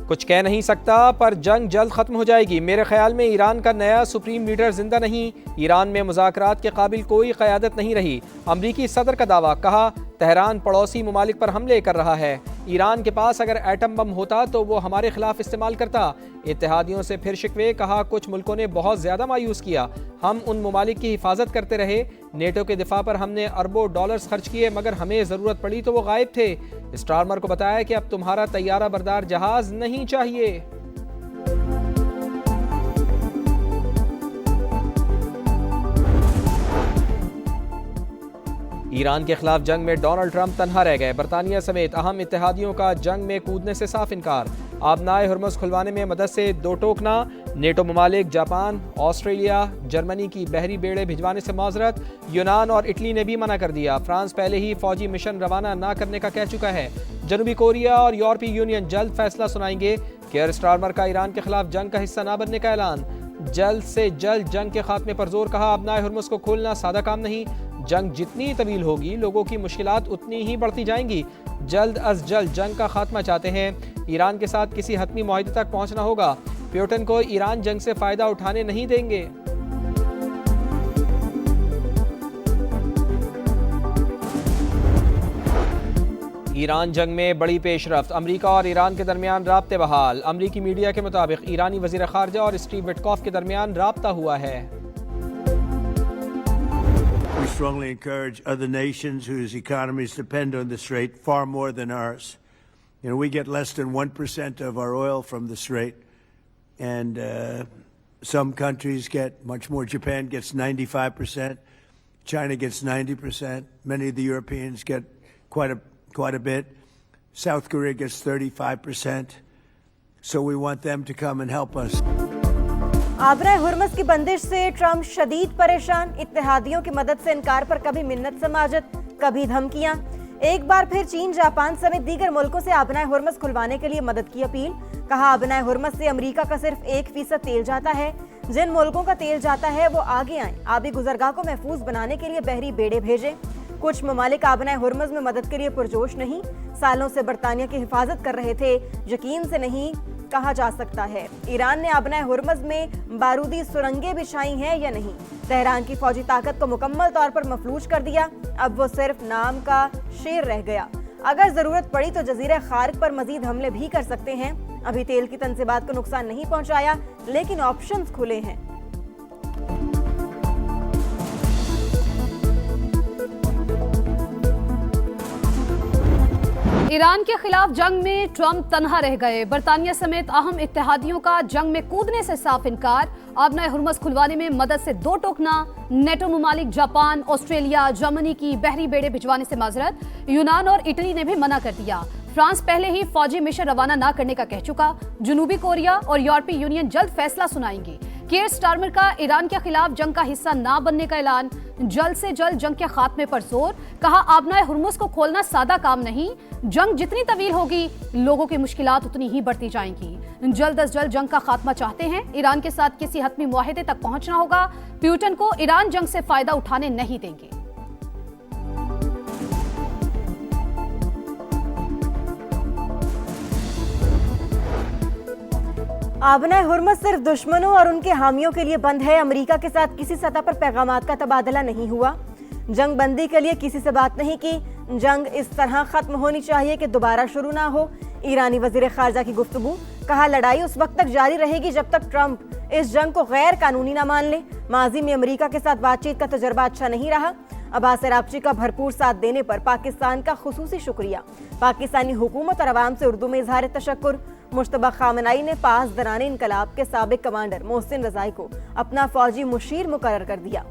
कुछ कह नहीं सकता पर जंग जल्द खत्म हो जाएगी। मेरे ख्याल में ईरान का नया सुप्रीम लीडर जिंदा नहीं। ईरान में मुज़ाकरात के काबिल कोई क़यादत नहीं रही। अमरीकी सदर का दावा, कहा तेहरान पड़ोसी ममालिक पर हमले कर रहा है। ईरान के पास अगर एटम बम होता तो वो हमारे खिलाफ इस्तेमाल करता। इत्तेहादियों से फिर शिकवे, कहा कुछ मुल्कों ने बहुत ज़्यादा मायूस किया। हम उन ममालिक की हिफाजत करते रहे। नेटो के दिफा पर हमने अरबों डॉलर्स खर्च किए, मगर हमें ज़रूरत पड़ी तो वो गायब थे। स्टारमर को बताया कि अब तुम्हारा तैयारा बरदार जहाज नहीं चाहिए। ईरान के खिलाफ जंग में डोनाल्ड ट्रंप तन्हा रह गए। बरतानिया समेत अहम इत्तेहादियों का जंग में कूदने से साफ इनकार। आबनाए हुर्मुज़ खुलवाने में मदद से दो टोकना। नेटो ममालिक जापान, ऑस्ट्रेलिया, जर्मनी की बहरी बेड़े भिजवाने से माजरत। यूनान और इटली ने भी मना कर दिया। फ्रांस पहले ही फौजी मिशन रवाना न करने का कह चुका है। जनूबी कोरिया और यूरोपीय यूनियन जल्द फैसला सुनाएंगे। केयर स्टारमर का ईरान के खिलाफ जंग का हिस्सा न बनने का ऐलान। जल्द से जल्द जंग के खात्मे पर जोर, कहा आबनाए हुर्मुज़ को खोलना सादा काम नहीं। जंग जितनी तवील होगी लोगों की मुश्किलात उतनी ही बढ़ती जाएंगी। जल्द अज जल्द जंग का खात्मा चाहते हैं। ईरान के साथ किसी हतमी मुआहदे तक पहुंचना होगा। प्यूटन को ईरान जंग से फायदा उठाने नहीं देंगे। ईरान जंग में बड़ी पेशरफ्त। अमरीका और ईरान के दरमियान राब्ते बहाल। अमरीकी मीडिया के मुताबिक ईरानी वजीर खारजा और स्टीव विटकॉफ के दरमियान राब्ता हुआ है। We strongly encourage other nations whose economies depend on the Strait far more than ours. You know, we get less than 1% of our oil from the Strait, and some countries get much more. Japan gets 95%, China gets 90%. Many of the Europeans get quite a bit. South Korea gets 35%. So we want them to come and help us. आबनाए Hormuz की बंदिश से Trump शदीद परेशान। इत्तेहादियों की मदद से इनकार पर कभी मिन्नत समाजत, कभी धमकियां। एक बार फिर चीन, जापान समेत दीगर मुल्कों से आबनाए हुर्मुज़ खुलवाने के लिए मदद की अपील। कहा आबनाए हुर्मुज़ से अमेरिका का सिर्फ 1% तेल जाता है। जिन मुल्कों का तेल जाता है वो आगे आएं, आबी गुजरगाह को महफूज बनाने के लिए बहरी बेड़े भेजें। कुछ ममालिक आबनाए हुर्मुज़ में मदद के लिए पुरजोश नहीं। सालों से बरतानिया की हिफाजत कर रहे थे, यकीन से नहीं कहा जा सकता है। ईरान ने आबनाए हुर्मुज़ में बारूदी सुरंगें बिछाई हैं या नहीं। तेहरान की फौजी ताकत को मुकम्मल तौर पर मफलूज कर दिया। अब वो सिर्फ नाम का शेर रह गया। अगर जरूरत पड़ी तो जजीरे खार्क पर मजीद हमले भी कर सकते हैं। अभी तेल की तनसीबात को नुकसान नहीं पहुंचाया, लेकिन ऑप्शंस खुले हैं। ईरान के खिलाफ जंग में ट्रंप तन्हा रह गए। बरतानिया समेत अहम इत्तेहादियों का जंग में कूदने से साफ इनकार। आबनाए हुर्मुज़ खुलवाने में मदद से दो टोकना। नेटो ममालिक जापान, ऑस्ट्रेलिया, जर्मनी की बहरी बेड़े भिजवाने से माजरत। यूनान और इटली ने भी मना कर दिया। फ्रांस पहले ही फौजी मिशन रवाना न करने का कह चुका। जनूबी कोरिया और यूरोपीय यूनियन जल्द फैसला सुनाएंगे। केयर स्टारमर का ईरान के खिलाफ जंग का हिस्सा न बनने का ऐलान। जल्द से जल्द जंग के खात्मे पर जोर, कहा आबनाए हुर्मुज़ को खोलना सादा काम नहीं। जंग जितनी तवील होगी लोगों की मुश्किलात उतनी ही बढ़ती जाएंगी। जल्द अज जल्द जंग का खात्मा चाहते हैं। ईरान के साथ किसी हतमी मुआहदे तक पहुंचना होगा। प्यूटन को ईरान जंग से फायदा उठाने नहीं देंगे। आबनाए हुर्मुज़ सिर्फ दुश्मनों और उनके हामियों के लिए बंद है। अमेरिका के साथ किसी सतह पर पैगामात का तबादला नहीं हुआ। जंग बंदी के लिए किसी से बात नहीं की। जंग इस तरह खत्म होनी चाहिए कि दोबारा शुरू ना हो। ईरानी वजीर खारजा की गुफ्तगू, कहा लड़ाई उस वक्त तक जारी रहेगी जब तक ट्रंप इस जंग को गैर कानूनी ना मान ले। माजी में अमेरिका के साथ बातचीत का तजर्बा अच्छा नहीं रहा। अब्बास अरागची का भरपूर साथ देने पर पाकिस्तान का खुसूसी शुक्रिया। पाकिस्तानी हुकूमत और अवाम से उर्दू में इजहार तशक्कुर। मुश्तबा खामनाई ने पास दराने इनकलाब के साबिक कमांडर मोहसिन रजाई को अपना फौजी मुशीर मुकर्रर कर दिया।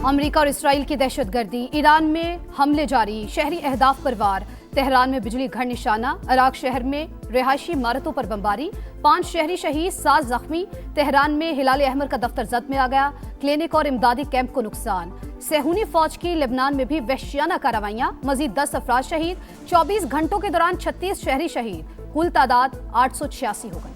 अमेरिका और इसराइल की दहशतगर्दी। ईरान में हमले जारी, शहरी अहदाफ पर वार। तेहरान में बिजली घर निशाना। इराक शहर में रिहायशी इमारतों पर बमबारी। 5 शहरी शहीद, 7 जख्मी। तेहरान में हिलाल अहमर का दफ्तर जद में आ गया। क्लिनिक और इमदादी कैंप को नुकसान। सेहूनी फौज की लेबनान में भी वहशियाना कार्रवाइयां। मजीद 10 अफराद शहीद। 24 घंटों के दौरान 36 शहरी शहीद। कुल तादाद 886 हो गई।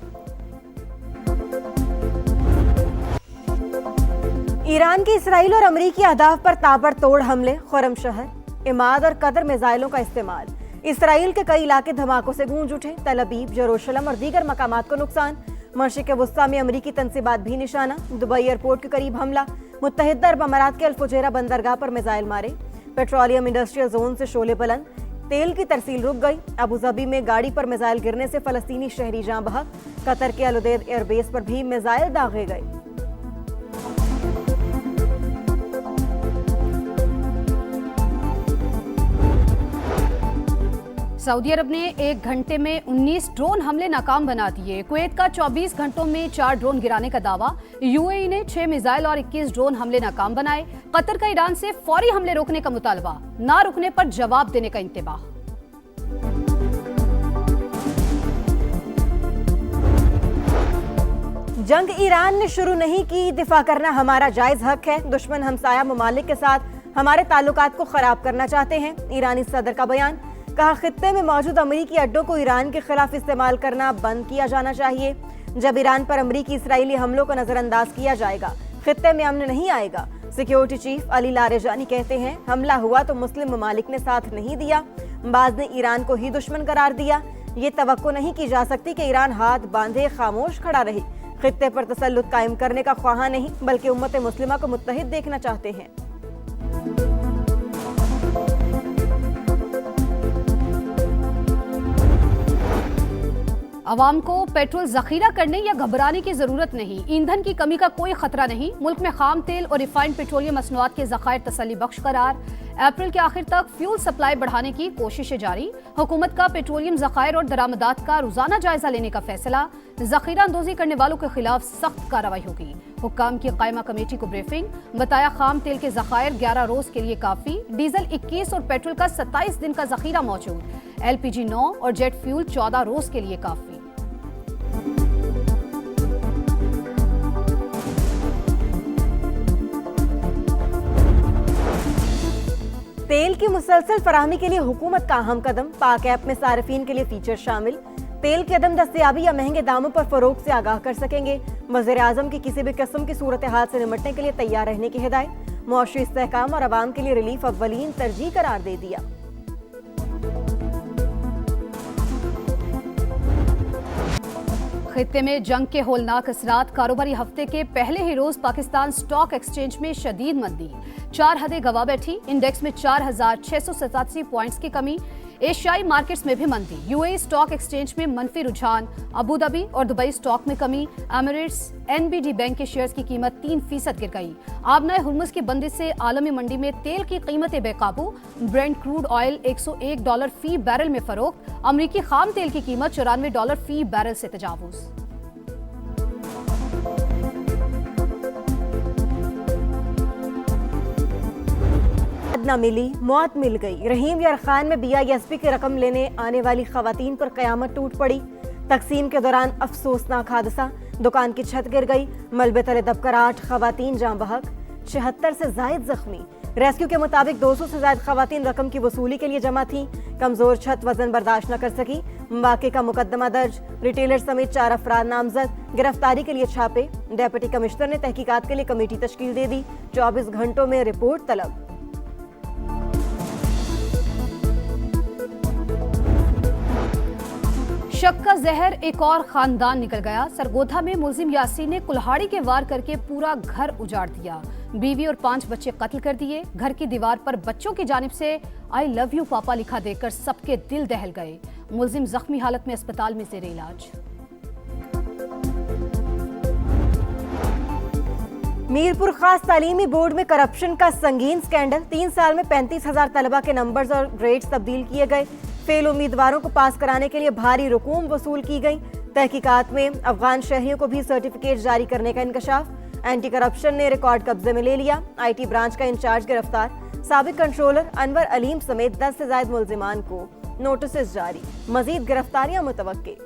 ईरान के इसराइल और अमरीकी अहदाफ पर ताबड़तोड़ हमले, खुरम शहर, इमाद और कतर मिसाइलों का इस्तेमाल। इसराइल के कई इलाके धमाकों से गूंज उठे। तल अबीब, यरूशलेम और दीगर मकामात को नुकसान। मशरिक़ वुस्ता में अमरीकी तंसीबात भी निशाना। दुबई एयरपोर्ट के करीब हमला। मुत्तहिदा अरब अमारात के अल फुजैरा बंदरगाह पर मिसाइल मारे। पेट्रोलियम इंडस्ट्रियल जोन से शोले बुलंद, तेल की तरसील रुक गई। अबू धाबी में गाड़ी पर मिसाइल गिरने से फलस्तीनी शहरी जाँ बहक। कतर के अल उदैद एयरबेस पर भी मिसाइल दागे गए। सऊदी अरब ने 1 घंटे में 19 ड्रोन हमले नाकाम बना दिए। कुवैत का 24 घंटों में 4 ड्रोन गिराने का दावा। यूएई ने 6 मिसाइल और 21 ड्रोन हमले नाकाम बनाए। कतर का ईरान से फौरी हमले रोकने का मुतालबा, ना रुकने पर जवाब देने का इंतबाह। जंग ईरान ने शुरू नहीं की, दिफा करना हमारा जायज हक है। दुश्मन हमसाया ममालिक के साथ हमारे ताल्लुकात को खराब करना चाहते हैं। ईरानी सदर का बयान, कहा खित्ते में मौजूद अमरीकी अड्डों को ईरान के खिलाफ इस्तेमाल करना बंद किया जाना चाहिए। जब ईरान पर अमरीकी इसराइली हमलों को नजरअंदाज किया जाएगा, खित्ते में अमन नहीं आएगा। सिक्योरिटी चीफ अली लारेजानी कहते हैं, हमला हुआ तो मुस्लिम ममालिक ने साथ नहीं दिया, बाज ने ईरान को ही दुश्मन करार दिया। ये तवक्को नहीं की जा सकती कि ईरान हाथ बांधे खामोश खड़ा रहे। खित्ते पर तसल्लुत कायम करने का ख्वाहा नहीं, बल्कि उम्मत मुस्लिमा को मुत्तहिद देखना चाहते हैं। अवाम को पेट्रोल जखीरा करने या घबराने की जरूरत नहीं। ईंधन की कमी का कोई खतरा नहीं। मुल्क में खाम तेल और रिफाइंड पेट्रोलियम मसनूआत के जखायर तसल्ली बख्श करार। अप्रैल के आखिर तक फ्यूल सप्लाई बढ़ाने की कोशिशें जारी। हुकूमत का पेट्रोलियम जखायर और दरामदात का रोजाना जायजा लेने का फैसला। जखीरा अंदोजी करने वालों के खिलाफ सख्त कार्रवाई होगी। हुक्काम की कायमा कमेटी को ब्रीफिंग, बताया खाम तेल के जखायर 11 रोज के लिए काफी। डीजल 21 और पेट्रोल का 27 दिन का जखीरा मौजूद। LPG 9 और जेट फ्यूल 14 रोज के लिए काफी। तेल की मुसलसल फराहमी के लिए हुकूमत का अहम कदम। पाक ऐप में सार्फिन के लिए फीचर शामिल। तेल की अदम दस्तयाबी या महंगे दामों पर फरोख्त से आगाह कर सकेंगे। वज़ीर आज़म की किसी भी किस्म की सूरत हाल से निपटने के लिए तैयार रहने की हिदायत। मुआशी इस्तेहकाम और आवाम के लिए रिलीफ अव्वलीन तरजीह करार दे दिया। खित्ते में जंग के होलनाक असरात। कारोबारी हफ्ते के पहले ही रोज पाकिस्तान स्टॉक एक्सचेंज में शदीद मंदी। 4 हदें गवा बैठी। इंडेक्स में 4687 पॉइंट्स की कमी। एशियाई मार्केट्स में भी मंदी। यूएई स्टॉक एक्सचेंज में मनफी रुझान। अबू धाबी और दुबई स्टॉक में कमी। एमिरेट्स NBD बैंक के शेयर्स की कीमत 3% गिर गई। आबनाए हुर्मुज़ की बंदिश से आलमी मंडी में तेल की कीमतें बेकाबू। ब्रेंट क्रूड ऑयल $101 फी बैरल में फरोख्त। अमरीकी खाम तेल की कीमत $94 फी बैरल से तजावुज। न मिली, मौत मिल गई। रहीम यार खान में BISP की रकम लेने आने वाली खवातीन पर कयामत टूट पड़ी। तकसीम के दौरान अफसोसनाक हादसा। दुकान की छत गिर गई। मलबे तले दबकर 8 खवातीन जाँ बहक, 76 से जायद जख्मी। रेस्क्यू के मुताबिक 200 से ज्यादा खवातीन रकम की वसूली के लिए जमा थीं। कमजोर छत वजन बर्दाश्त न कर सकी। वाक़े का मुकदमा दर्ज। रिटेलर समेत 4 अफराद नामजद। गिरफ्तारी के लिए छापे। डिप्टी कमिश्नर ने तहकीकात के लिए कमेटी तश्कील दे दी। 24 घंटों में रिपोर्ट तलब। शक का जहर, एक और खानदान निकल गया। सरगोधा में मुलजिम यासीन ने कुल्हाड़ी के वार करके पूरा घर उजाड़ दिया। बीवी और 5 बच्चे कत्ल कर दिए। घर की दीवार पर बच्चों की जानिब से आई लव यू पापा लिखा देखकर सबके दिल दहल गए। मुलजिम जख्मी हालत में अस्पताल में जेर इलाज। मीरपुर खास तालीमी बोर्ड में करप्शन का संगीन स्कैंडल। 3 साल में 35,000 तलबा के नंबर्स और ग्रेड्स तब्दील किए गए। फेल उम्मीदवारों को पास कराने के लिए भारी रकूम वसूल की गई। तहकीकात में अफगान शहरियों को भी सर्टिफिकेट जारी करने का इंकशाफ। एंटी करप्शन ने रिकॉर्ड कब्जे में ले लिया। IT ब्रांच का इंचार्ज गिरफ्तार। साबिक कंट्रोलर अनवर अलीम समेत 10 से ज्यादा मुलजिमान को नोटिस जारी। मजीद गिरफ्तारियां मुतवक्के।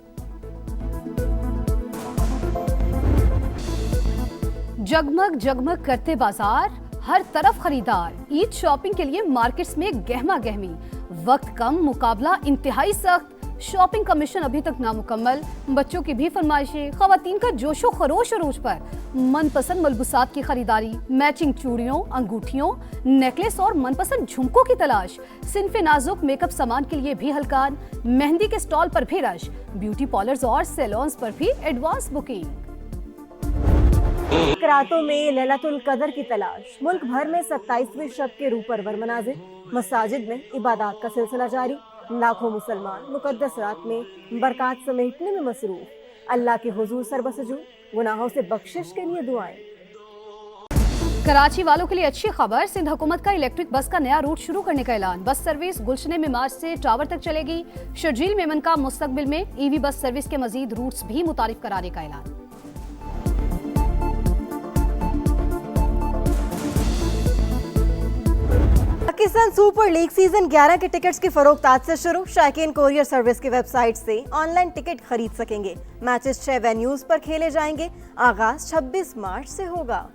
जगमग जगमग करते बाजार, हर तरफ खरीदार। ईद शॉपिंग के लिए मार्केट्स में गहमा गहमी। वक्त कम, मुकाबला इंतहाई सख्त। शॉपिंग का मिशन अभी तक नामुकम्मल। बच्चों की भी फरमाइशें, खवातीन का जोशो खरोश अरूज पर। मनपसंद मलबूसात की खरीदारी, मैचिंग चूड़ियों, अंगूठियों, नेकलेस और मनपसंद झुमकों की तलाश। सिन्फे नाजुक मेकअप सामान के लिए भी हलकान। मेहंदी के स्टॉल पर भी रश। ब्यूटी पार्लर्स और सैलून्स पर भी एडवांस बुकिंग। रातों में लैलतुल कदर की तलाश। मुल्क भर में 27वें शब के रूह परवर मनाज़िर। मसाजिद में इबादत का सिलसिला जारी। लाखों मुसलमान मुकद्दस रात में बरकत समेटने में मसरूफ। अल्लाह के हुजूर सरबसजू, गुनाहों से बख्शिश के लिए दुआएं। कराची वालों के लिए अच्छी खबर, सिंध हुकूमत का इलेक्ट्रिक बस का नया रूट शुरू करने का ऐलान। बस सर्विस गुलशने में मार्च से टावर तक चलेगी। शर्जील मेमन का मुस्तकबिल में ईवी बस सर्विस के मजीद रूट्स भी मुतारिफ कराने का ऐलान। पाकिस्तान सुपर लीग सीजन 11 के टिकट्स की फरोख्त आज से शुरू। शायकीन कोरियर सर्विस की वेबसाइट से ऑनलाइन टिकट खरीद सकेंगे। मैचेस 6 वेन्यूज पर खेले जाएंगे। आगाज 26 मार्च से होगा।